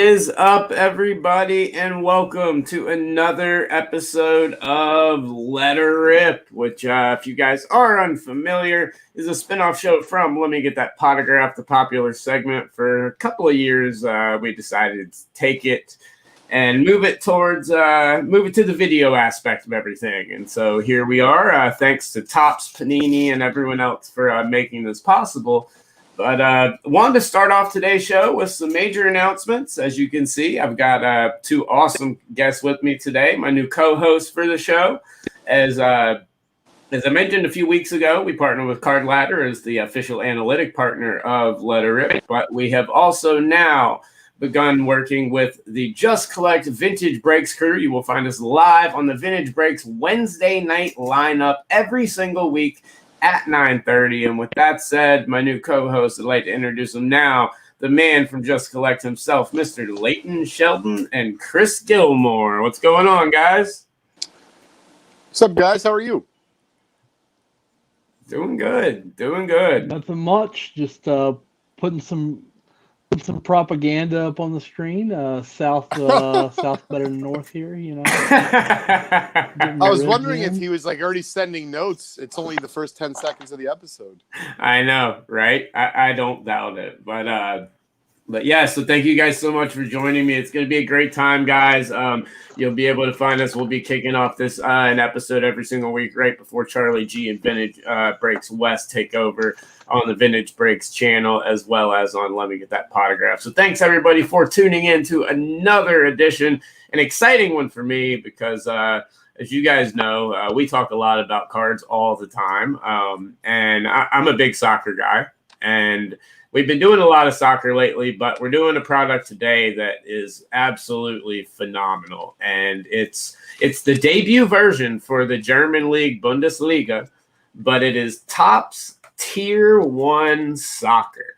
Is up, everybody, and welcome to another episode of Let Her Rip, which, if you guys are unfamiliar, is a spinoff show from Let Me Get That Potograph, the popular segment. For a couple of years, we decided to take it and move it towards move it to the video aspect of everything. And so here we are. Thanks to Tops, Panini, and everyone else for making this possible. But wanted to start off today's show with some major announcements. As you can see, I've got two awesome guests with me today. My new co-host for the show, as I mentioned a few weeks ago, we partnered with Card Ladder as the official analytic partner of Let Her Rip. But we have also now begun working with the Just Collect Vintage Breaks crew. You will find us live on the Vintage Breaks Wednesday night lineup every single week at 9:30. And with that said, my new co-host, I'd like to introduce him now, the man from Just Collect himself, Mr. Leighton, Sheldon, and Chris Gilmore. What's going on, guys? What's up, guys? How are you? Doing good. Nothing much. Just putting some propaganda up on the screen. South better than north here, you know. I was wondering if he was like already sending notes. It's only the first 10 seconds of the episode. I know, right? I don't doubt it. But yeah, so thank you guys so much for joining me. It's going to be a great time, guys. You'll be able to find us. We'll be kicking off this an episode every single week right before Charlie G and Vintage Breaks West take over on the Vintage Breaks channel, as well as on Let Me Get That Potograph. So thanks, everybody, for tuning in to another edition, an exciting one for me because, as you guys know, we talk a lot about cards all the time, and I'm a big soccer guy, and we've been doing a lot of soccer lately, but we're doing a product today that is absolutely phenomenal. And it's the debut version for the German league Bundesliga, but it is Topps Tier 1 soccer.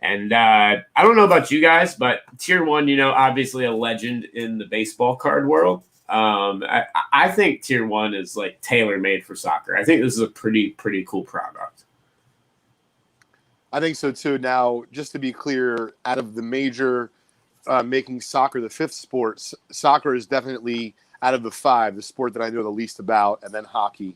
And I don't know about you guys, but Tier 1, you know, obviously a legend in the baseball card world. I think Tier 1 is like tailor-made for soccer. I think this is a pretty cool product. I think so too. Now, just to be clear, out of the major making soccer the fifth sport, soccer is definitely out of the five, the sport that I know the least about, and then hockey.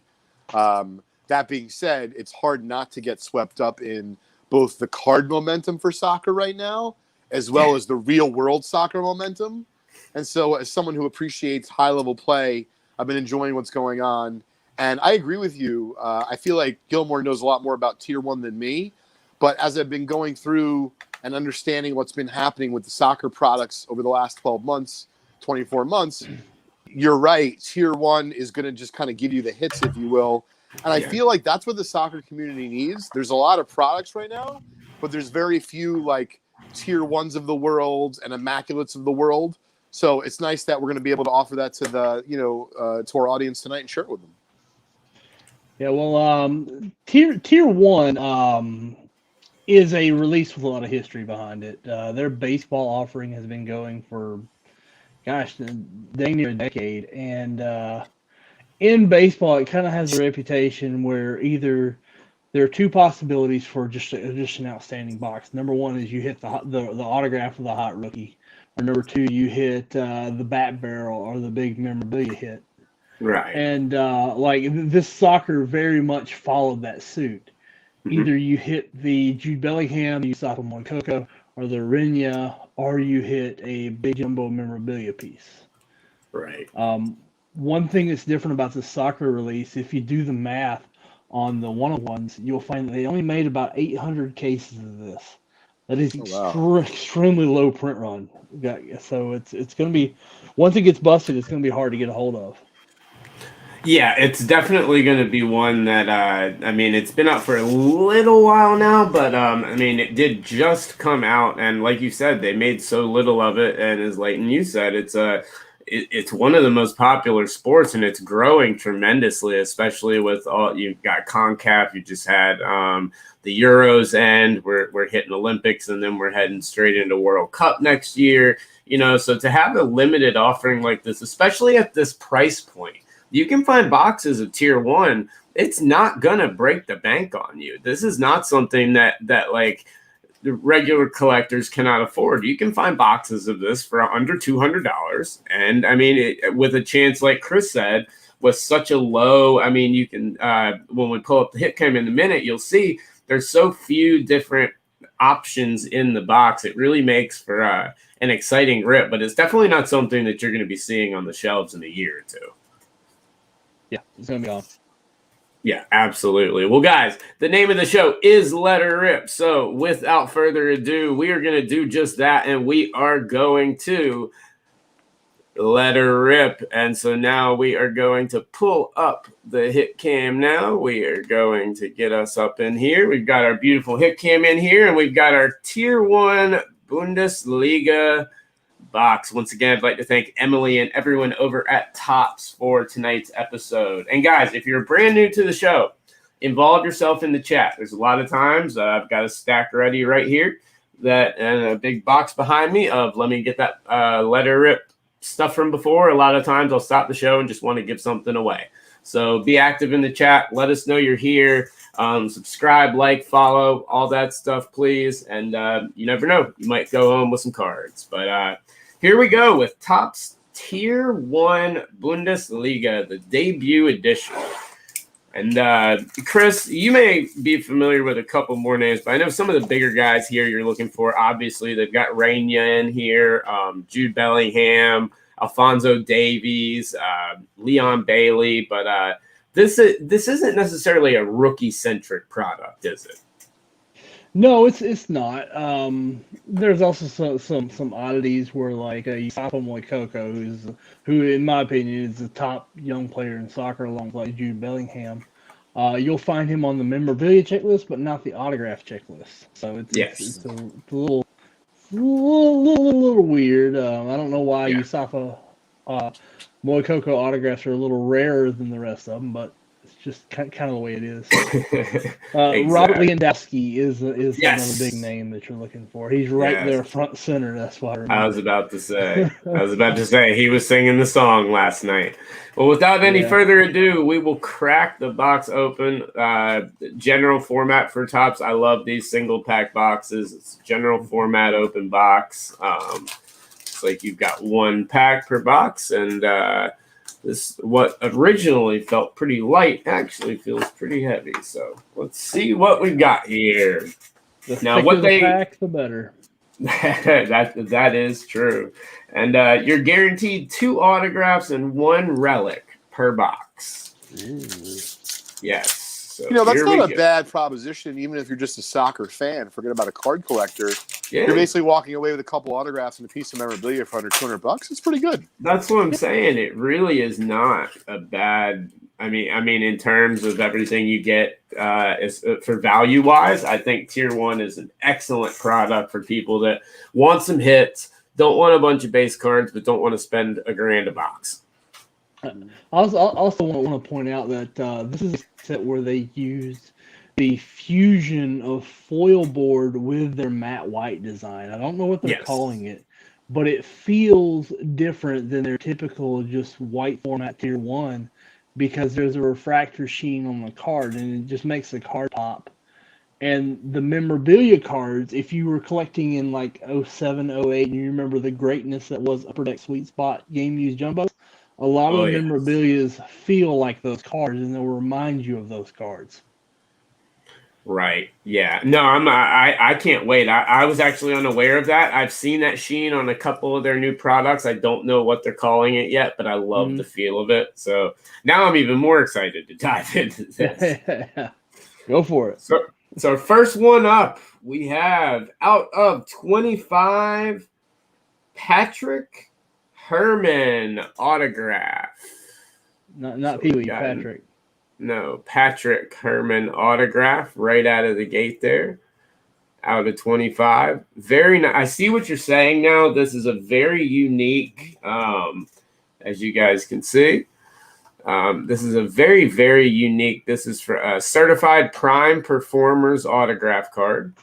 That being said, it's hard not to get swept up in both the card momentum for soccer right now, as well as the real world soccer momentum. And so as someone who appreciates high-level play, I've been enjoying what's going on. And I agree with you. I feel like Gilmore knows a lot more about Tier 1 than me. But as I've been going through and understanding what's been happening with the soccer products over the last 12 months, 24 months, you're right. Tier 1 is going to just kind of give you the hits, if you will. And I feel like that's what the soccer community needs. There's a lot of products right now, but there's very few like Tier 1s of the world and immaculates of the world. So it's nice that we're going to be able to offer that to the, to our audience tonight and share it with them. Yeah, well, Tier 1 is a release with a lot of history behind it. Their baseball offering has been going for, gosh, dang near a decade. And in baseball, it kind of has a reputation where either there are two possibilities for just an outstanding box. Number one is you hit the autograph of the hot rookie. Or number two, you hit the bat barrel or the big memorabilia hit. Right. And like this soccer very much followed that suit. Either you hit the Jude Bellingham, you Saka Moncoko, or the Renya, or you hit a big jumbo memorabilia piece. Right. One thing that's different about the soccer release, if you do the math on the one-on-ones, you'll find that they only made about 800 cases of this. That is extremely low print run. So it's going to be, once it gets busted, it's going to be hard to get a hold of. Yeah, it's definitely going to be one that, I mean, it's been out for a little while now, but, I mean, it did just come out, and like you said, they made so little of it, and as Leighton, you said, it's one of the most popular sports, and it's growing tremendously, especially with all, you've got CONCACAF, you just had the Euros end, we're hitting Olympics, and then we're heading straight into World Cup next year, so to have a limited offering like this, especially at this price point, you can find boxes of Tier 1. It's not going to break the bank on you. This is not something that like the regular collectors cannot afford. You can find boxes of this for under $200. And I mean, with a chance, like Chris said, with such a low, I mean, you can, when we pull up the hit cam in a minute, you'll see there's so few different options in the box. It really makes for an exciting rip, but it's definitely not something that you're going to be seeing on the shelves in a year or two. Yeah, it's going to be on. Yeah, absolutely. Well, guys, the name of the show is Let Her Rip. So without further ado, we are going to do just that, and we are going to let her rip. And so now we are going to pull up the hit cam now. We are going to get us up in here. We've got our beautiful hit cam in here, and we've got our Tier 1 Bundesliga box. Once again, I'd like to thank Emily and everyone over at Topps for tonight's episode. And guys, if you're brand new to the show, involve yourself in the chat. There's a lot of times I've got a stack ready right here and a big box behind me of let me get that let her rip stuff from before. A lot of times I'll stop the show and just want to give something away. So be active in the chat. Let us know you're here. Subscribe, like, follow, all that stuff, please. And you never know, you might go home with some cards. But here we go with Topps Tier 1 Bundesliga, the debut edition. And Chris, you may be familiar with a couple more names, but I know some of the bigger guys here you're looking for. Obviously, they've got Rainier in here, Jude Bellingham, Alphonso Davies, Leon Bailey. But this isn't necessarily a rookie-centric product, is it? No, it's not. There's also some oddities where like Yusafa Moikoko, who in my opinion is the top young player in soccer, along with Jude Bellingham. You'll find him on the memorabilia checklist, but not the autograph checklist. So it's a little weird. I don't know why Yusafa Moikoko autographs are a little rarer than the rest of them, but it's just kind of the way it is. Exactly. Robert Lewandowski is Yes. another big name that you're looking for. He's right there front center. That's why I remember. I was about to say he was singing the song last night. Well, without any further ado, we will crack the box open. General format for Topps. I love these single pack boxes. It's general format open box. It's like you've got one pack per box, and this what originally felt pretty light actually feels pretty heavy. So let's see what we've got here. The thicker the pack, the better. that is true. And you're guaranteed 2 autographs and 1 relic per box. Ooh. Yes. So that's not a bad proposition, even if you're just a soccer fan. Forget about a card collector. Yeah. You're basically walking away with a couple autographs and a piece of memorabilia for under $200. It's pretty good. That's what I'm saying. It really is not a bad. I mean, in terms of everything you get, for value wise, I think Tier 1 is an excellent product for people that want some hits, don't want a bunch of base cards, but don't want to spend $1,000 a box. I also want to point out that this is a set where they used the fusion of foil board with their matte white design. I don't know what they're calling it, but it feels different than their typical just white format Tier 1 because there's a refractor sheen on the card, and it just makes the card pop. And the memorabilia cards, if you were collecting in like 07, 08, and you remember the greatness that was Upper Deck Sweet Spot game-used jumbos, a lot of the memorabilias feel like those cards, and they'll remind you of those cards. Right. Yeah. No, I can't wait. I was actually unaware of that. I've seen that sheen on a couple of their new products. I don't know what they're calling it yet, but I love the feel of it. So now I'm even more excited to dive into this. Go for it. So first one up, we have out of 25, Patrick Herman autograph. Not Pee Wee, Patrick. No, Patrick Herman autograph right out of the gate there. Out of 25. Very nice. I see what you're saying now. This is a very unique, as you guys can see. This is a very, very unique. This is for a certified prime performers autograph card.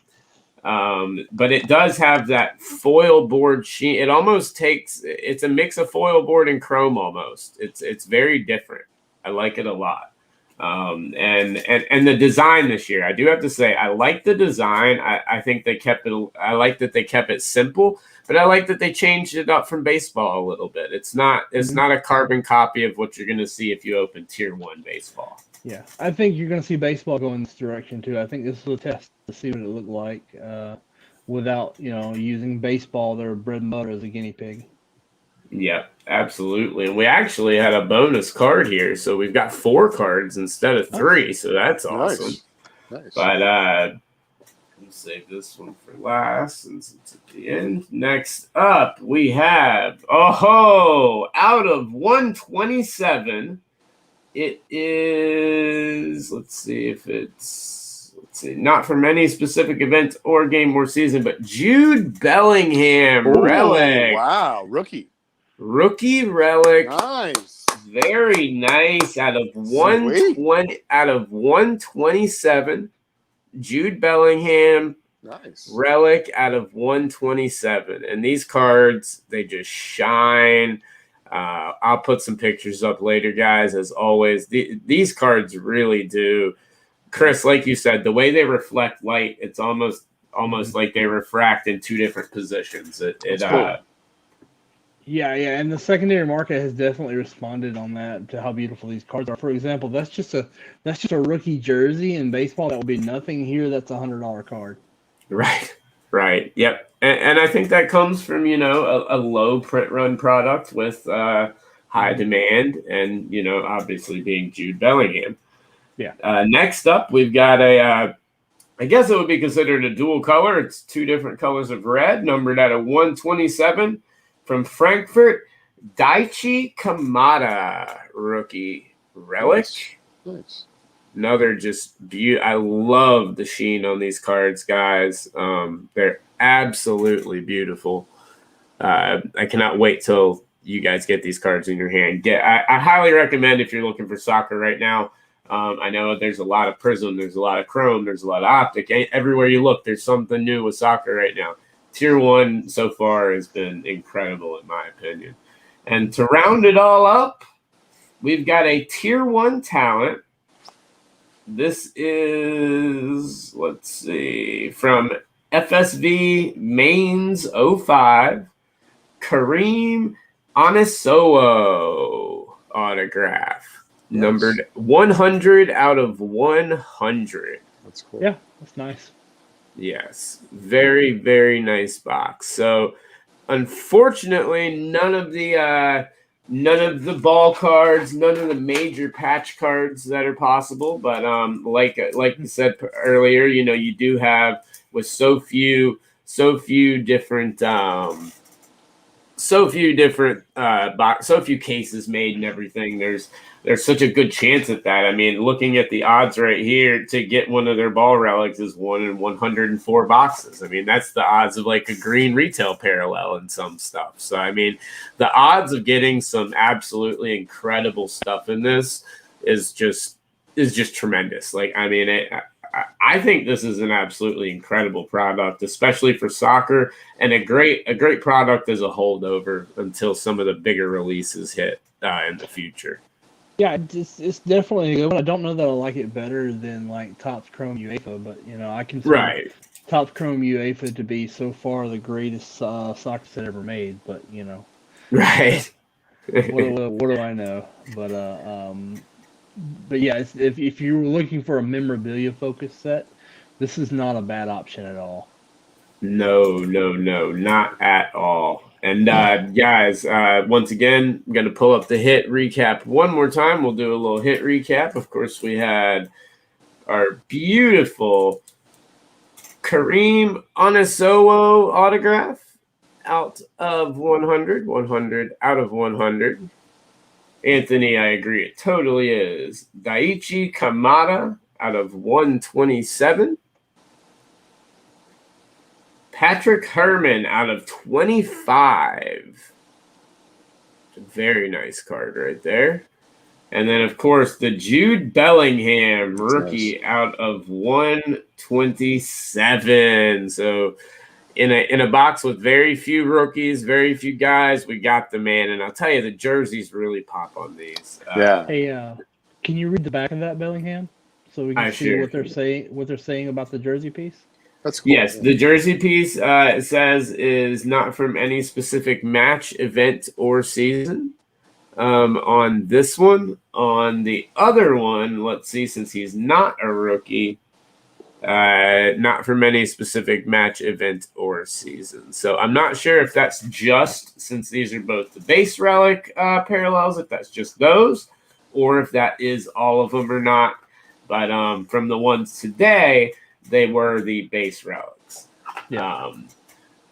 But it does have that foil board sheen. It almost it's a mix of foil board and chrome almost. It's very different. I like it a lot. And the design this year, I do have to say, I like the design. I think they kept it. I like that they kept it simple, but I like that they changed it up from baseball a little bit. It's not a carbon copy of what you're going to see if you open Tier 1 baseball. Yeah, I think you're going to see baseball go in this direction too. I think this is a test to see what it looked like without, using baseball, their bread and butter, as a guinea pig. Yep, absolutely. And we actually had a bonus card here, so we've got 4 cards instead of 3, so that's awesome. Nice. But let's save this one for last since it's at the end. Next up, we have out of 127. It is, not from any specific event or game or season, but Jude Bellingham relic. Wow, rookie Relic. Nice. Very nice. Out of 127. Jude Bellingham. Nice. Relic out of 127. And these cards, they just shine. I'll put some pictures up later, guys. As always, these cards really do. Chris, like you said, the way they reflect light, it's almost like they refract in 2 different positions. Cool. Yeah, and the secondary market has definitely responded on that, to how beautiful these cards are. For example, that's just a rookie jersey in baseball. That would be nothing here. That's $100 card. Right. Yep. And I think that comes from, a low print run product with high demand and, obviously being Jude Bellingham. Yeah. Next up, we've got I guess it would be considered a dual color. It's 2 different colors of red, numbered out of 127 from Frankfurt, Daichi Kamada rookie relic. Nice. Another just beautiful. I love the sheen on these cards, guys. They're absolutely beautiful. I cannot wait till you guys get these cards in your hand. I highly recommend, if you're looking for soccer right now. I know there's a lot of Prism, there's a lot of Chrome, there's a lot of Optic. Everywhere you look, there's something new with soccer right now. Tier 1 so far has been incredible, in my opinion. And to round it all up, we've got a Tier 1 talent. This is, from FSV Mainz 05, Kareem Onisowo autograph. Yes. Numbered 100 out of 100. That's cool. Yeah, that's nice. Yes, very, very nice box. So, unfortunately, none of the ball cards, none of the major patch cards that are possible. But like you said earlier, you do have, with so few different cases made and everything, there's such a good chance at that. I mean, looking at the odds right here, to get one of their ball relics is 1 in 104 boxes. I mean, that's the odds of like a green retail parallel and some stuff. So, I mean, the odds of getting some absolutely incredible stuff in this is just tremendous. Like, I mean, I think this is an absolutely incredible product, especially for soccer, and a great product as a holdover until some of the bigger releases hit in the future. Yeah, it's definitely a good one. I don't know that I like it better than like Topps Chrome UEFA, but I consider Topps Chrome UEFA to be so far the greatest soccer set ever made. But right. what do I know? But yeah, if you were looking for a memorabilia focused set, this is not a bad option at all. No, not at all. And guys, once again, I'm going to pull up the hit recap one more time. We'll do a little hit recap. Of course, we had our beautiful Kareem Onisowo autograph out of 100 out of 100. Anthony, I agree. It totally is. Daichi Kamada out of 127. Patrick Herman out of 25. Very nice card right there. And then, of course, the Jude Bellingham rookie out of 127. So in a box with very few rookies, very few guys, we got the man. And I'll tell you, the jerseys really pop on these. Yeah. Hey, Can you read the back of that, Bellingham, so we can see sure what they're saying about the jersey piece? That's cool. Yes, the jersey piece it says is not from any specific match, event, or season. On this one, on the other one, let's see, since he's not a rookie, not from any specific match, event, or season. So I'm not sure if that's just, since these are both the base relic parallels, if that's just those, or if that is all of them or not. But from the ones today, they were the base relics. Yeah.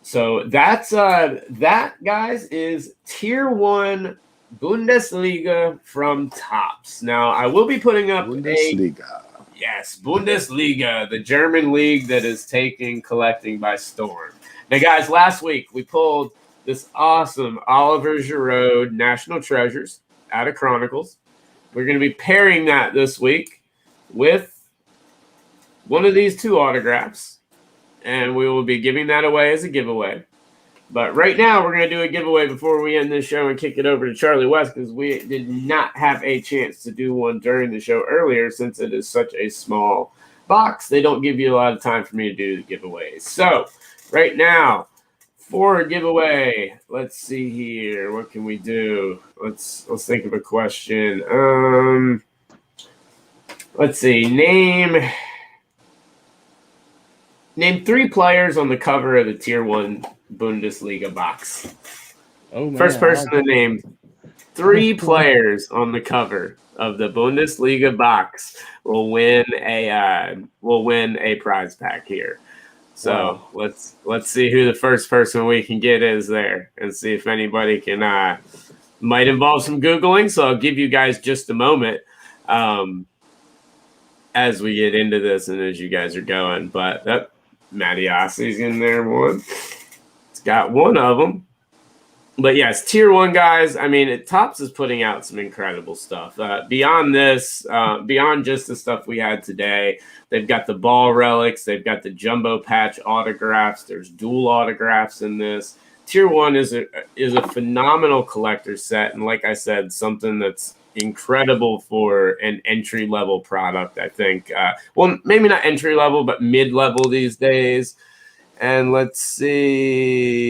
So that's that, guys, is Tier 1 Bundesliga from Topps. Now, I will be putting up Bundesliga. Yes, Bundesliga, the German league that is taking collecting by storm. Now, guys, last week we pulled this awesome Oliver Giroud National Treasures out of Chronicles. We're going to be pairing that this week with one of these two autographs, and we will be giving that away as a giveaway. But right now, we're going to do a giveaway before we end this show and kick it over to Charlie West, because we did not have a chance to do one during the show earlier since it is such a small box. They don't give you a lot of time for me to do the giveaways. So right now, for a giveaway, let's see here. What can we do? Let's think of a question. Let's see. Name 3 players on the cover of the Tier 1 Bundesliga box. Oh, man. First person to name 3 players on the cover of the Bundesliga box will win a prize pack here. So let's see who the first person we can get is there, and see if anybody can might involve some Googling. So I'll give you guys just a moment as we get into this and as you guys are going. But Matty Ossie's in there one. It's got one of them. But yes, Tier 1 guys, I mean, Topps is putting out some incredible stuff. Beyond this, beyond just the stuff we had today, they've got the ball relics. They've got the jumbo patch autographs. There's dual autographs in this. Tier 1 is a phenomenal collector set. And like I said, something that's incredible for an entry-level product, I think. Well, maybe not entry-level, but mid-level these days. And let's see.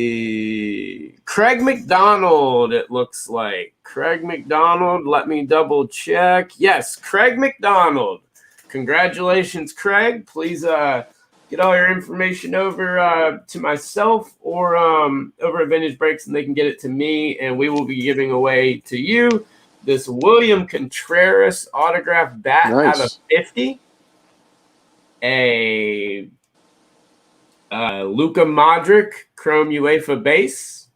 Craig McDonald, it looks like. Craig McDonald, let me double check. Yes, Craig McDonald. Congratulations, Craig. Please get all your information over to myself or over at Vintage Breaks, and they can get it to me, and we will be giving away to you this William Contreras autograph bat out of 50. A Luka Modric Chrome UEFA base.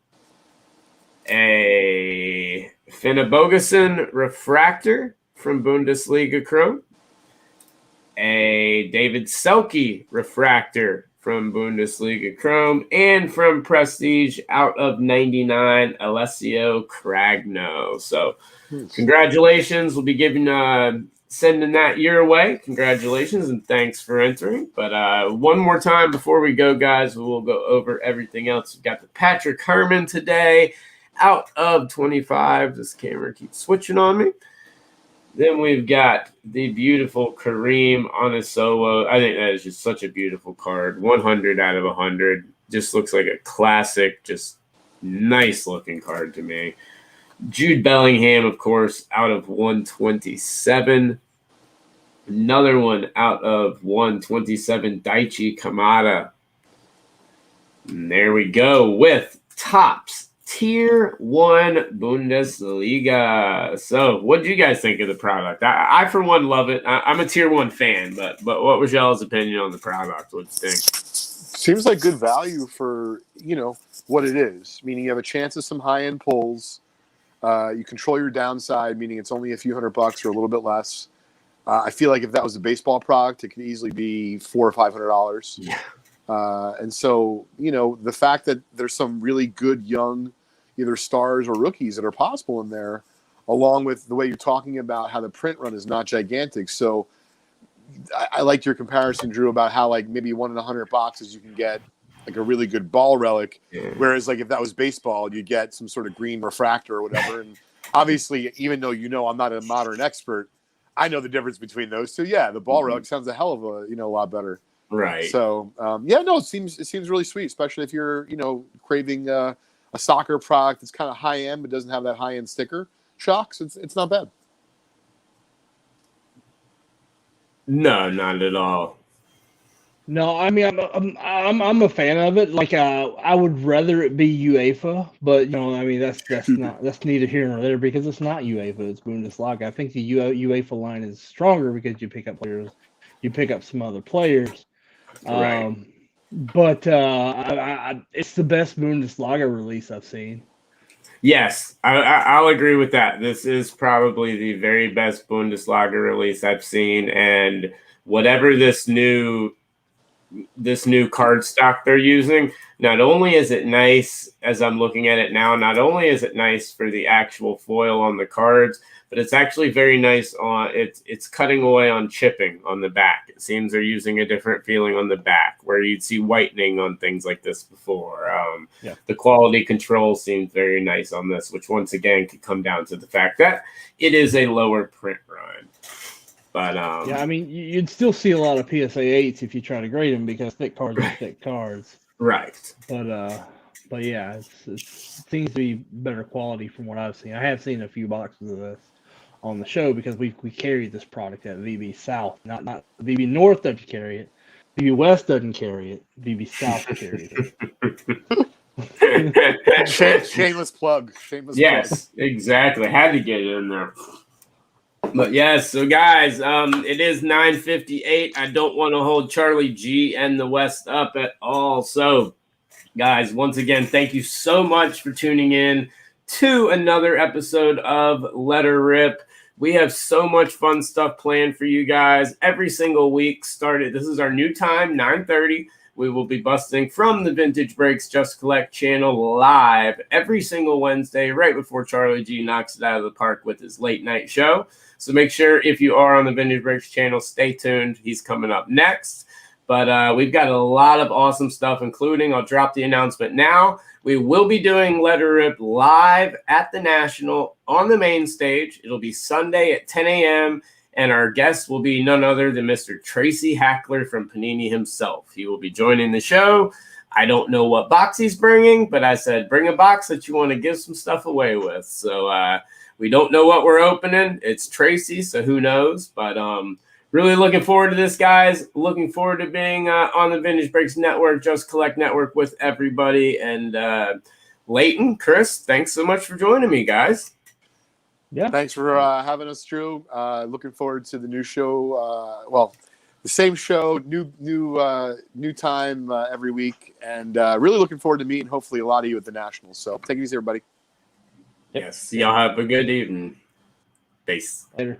A Finna Bogason refractor from Bundesliga Chrome. A David Selke refractor from Bundesliga Chrome. And from Prestige out of 99, Alessio Cragno. So congratulations. We'll be sending that your way. Congratulations and thanks for entering. But one more time before we go, guys, we will go over everything else. We've got the Patrick Herman today out of 25. This camera keeps switching on me. Then we've got the beautiful Kareem Onisowo. I think that is just such a beautiful card. 100 out of 100. Just looks like a classic, just nice looking card to me. Jude Bellingham, of course, out of 127. Another one out of 127, Daichi Kamada. And there we go with Topps Tier 1 Bundesliga. So what do you guys think of the product? I for one, love it. I'm a Tier 1 fan, but what was y'all's opinion on the product? What do you think? Seems like good value for, what it is. Meaning you have a chance of some high-end pulls. You control your downside, meaning it's only a few $100 or a little bit less. I feel like if that was a baseball product, it could easily be $400 or $500. Yeah. And so, the fact that there's some really good young, either stars or rookies that are possible in there, along with the way you're talking about how the print run is not gigantic. So I liked your comparison, Drew, about how like maybe 1 in 100 boxes you can get like a really good ball relic. Yeah. Whereas like if that was baseball, you'd get some sort of green refractor or whatever. And obviously, even though I'm not a modern expert, I know the difference between those two. Yeah, the ball rug sounds a hell of a lot better. Right. So it seems really sweet, especially if you're craving a soccer product that's kind of high end but doesn't have that high end sticker shocks. It's not bad. No, not at all. No, I mean I'm a fan of it. Like I would rather it be UEFA, but I mean that's neither here nor there because it's not UEFA, it's Bundesliga. I think the UEFA line is stronger because you pick up players, you pick up some other players. Right. But it's the best Bundesliga release I've seen. Yes, I'll agree with that. This is probably the very best Bundesliga release I've seen, and whatever this new card stock they're using, not only is it nice as I'm looking at it now, not only is it nice for the actual foil on the cards, but it's actually very nice on it's cutting away on chipping on the back. It seems they're using a different feeling on the back where you'd see whitening on things like this before. The quality control seems very nice on this, which once again could come down to the fact that it is a lower print run. But I mean, you'd still see a lot of PSA 8s if you try to grade them because thick cards are thick cards. Right. But yeah, it seems to be better quality from what I've seen. I have seen a few boxes of this on the show because we carry this product at VB South. Not VB North doesn't carry it. VB West doesn't carry it. VB South carries it. Shameless plug. Yes, exactly. Had to get it in there. But yes, so guys, it is 9:58. I don't want to hold Charlie G and the West up at all. So, guys, once again, thank you so much for tuning in to another episode of Letter Rip. We have so much fun stuff planned for you guys every single week. This is our new time, 9:30. We will be busting from the Vintage Breaks Just Collect channel live every single Wednesday, right before Charlie G knocks it out of the park with his late night show. So make sure if you are on the Vintage Breaks channel, stay tuned. He's coming up next. But we've got a lot of awesome stuff, including, I'll drop the announcement now, we will be doing Letter Rip live at the National on the main stage. It'll be Sunday at 10 a.m., and our guest will be none other than Mr. Tracy Hackler from Panini himself. He will be joining the show. I don't know what box he's bringing, but I said, bring a box that you want to give some stuff away with. So we don't know what we're opening. It's Tracy, so who knows? But really looking forward to this, guys. Looking forward to being on the Vintage Breaks Network, Just Collect Network with everybody. And Leighton, Chris, thanks so much for joining me, guys. Yeah. Thanks for having us, Drew. Looking forward to the new show. The same show, new time every week, and really looking forward to meeting hopefully a lot of you at the Nationals. So take it easy, everybody. Yes. Y'all have a good evening. Peace. Later.